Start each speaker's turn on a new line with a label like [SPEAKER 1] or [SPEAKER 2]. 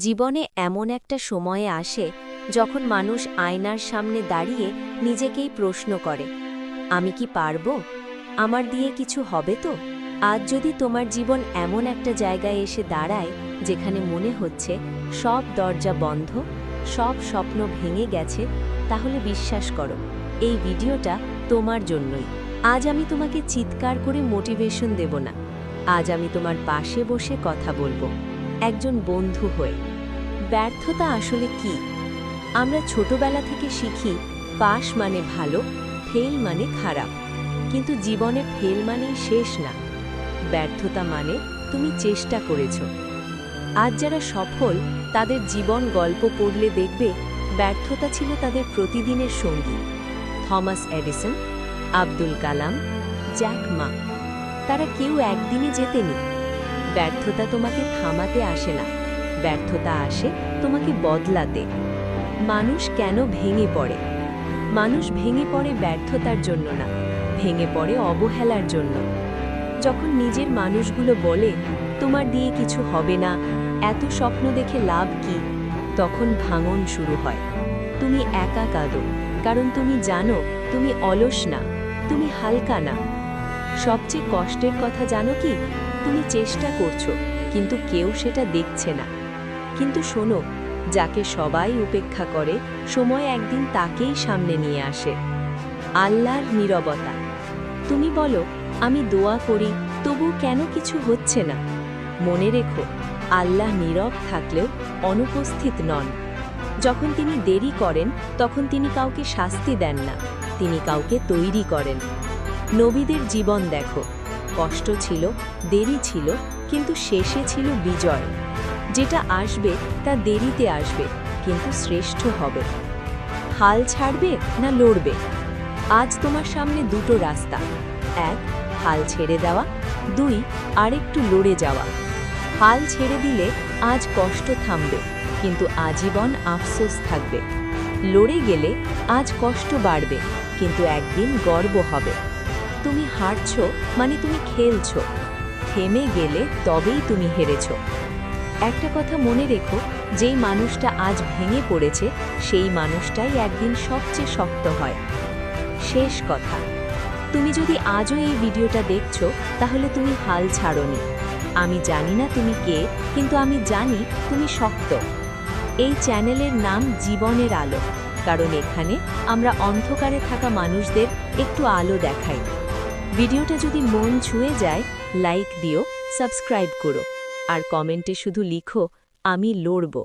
[SPEAKER 1] জীবনে এমন একটা সময়ে আসে যখন মানুষ আয়নার সামনে দাঁড়িয়ে নিজেকেই প্রশ্ন করে, আমি কি পারবো? আমার দিয়ে কিছু হবে তো? আজ যদি তোমার জীবন এমন একটা জায়গায় এসে দাঁড়ায় যেখানে মনে হচ্ছে সব দরজা বন্ধ, সব স্বপ্ন ভেঙে গেছে, তাহলে বিশ্বাস করো, এই ভিডিওটা তোমার জন্যই। আজ আমি তোমাকে চিৎকার করে মোটিভেশন দেব না। আজ আমি তোমার পাশে বসে কথা বলবো, একজন বন্ধু হয়ে। ব্যর্থতা আসলে কি? আমরা ছোটবেলা থেকে শিখি পাস মানে ভালো, ফেল মানে খারাপ। কিন্তু জীবনে ফেল মানেই শেষ না। ব্যর্থতা মানে তুমি চেষ্টা করেছ। আজ যারা সফল, তাদের জীবন গল্প পড়লে দেখবে ব্যর্থতা ছিল তাদের প্রতিদিনের সঙ্গী। Thomas Edison, Abdul Kalam, Jack Ma, তারা কেউ একদিনে জেতেনি। ব্যর্থতা তোমাকে থামাতে আসে না, ব্যর্থতা আসে তোমাকে বদলাতে। মানুষ কেন ভেঙে পড়ে? মানুষ ভেঙে পড়ে ব্যর্থতার জন্য না, ভেঙে পড়ে অবহেলার জন্য। যখন নিজের মানুষগুলো বলে তোমার দিয়ে কিছু হবে না, এত স্বপ্ন দেখে লাভ কি, তখন ভাঙন শুরু হয়। তুমি একা কাঁদো, কারণ তুমি জানো তুমি অলস না, তুমি হালকা না। সবচেয়ে কষ্টের কথা জানো কি? তুমি চেষ্টা করছো, কিন্তু কেউ সেটা দেখছে না। কিন্তু শোনো, যাকে সবাই উপেক্ষা করে, সময় একদিন তাকেই সামনে নিয়ে আসে। আল্লাহর নীরবতা। তুমি বলো, আমি দোয়া করি, তবু কেন কিছু হচ্ছে না? মনে রেখো, আল্লাহ নীরব থাকলেও অনুপস্থিত নন। যখন তিনি দেরি করেন, তখন তিনি কাউকে শাস্তি দেন না, তিনি কাউকে তৈরি করেন। নবীদের জীবন দেখো, কষ্ট ছিল, দেরি ছিল, কিন্তু শেষে ছিল বিজয়। যেটা আসবে তা দেরিতে আসবে, কিন্তু শ্রেষ্ঠ হবে। হাল ছাড়বে না লড়বে? আজ তোমার সামনে দুটো রাস্তা। এক, হাল ছেড়ে দেওয়া। দুই, আরেকটু লড়ে যাওয়া। হাল ছেড়ে দিলে আজ কষ্ট থামবে, কিন্তু আজীবন আফসোস থাকবে। লড়ে গেলে আজ কষ্ট বাড়বে, কিন্তু একদিন গর্ব হবে। তুমি হারছো মানে তুমি খেলছো, থেমে গেলে তবেই তুমি হেরেছো। একটা কথা মনে রেখো, যেই মানুষটা আজ ভেঙে পড়েছে, সেই মানুষটাই একদিন সবচেয়ে শক্ত হয়। শেষ কথা, তুমি যদি আজও এই ভিডিওটা দেখছো, তাহলে তুমি হাল ছাড়োনি। আমি জানি না তুমি কে, কিন্তু আমি জানি তুমি শক্ত। এই চ্যানেলের নাম জীবনের আলো, কারণ এখানে আমরা অন্ধকারে থাকা মানুষদের একটু আলো দেখাই। ভিডিওটা যদি মন ছুঁয়ে যায়, লাইক দিও, সাবস্ক্রাইব করো, আর কমেন্টে শুধু লিখো, আমি লড়ব।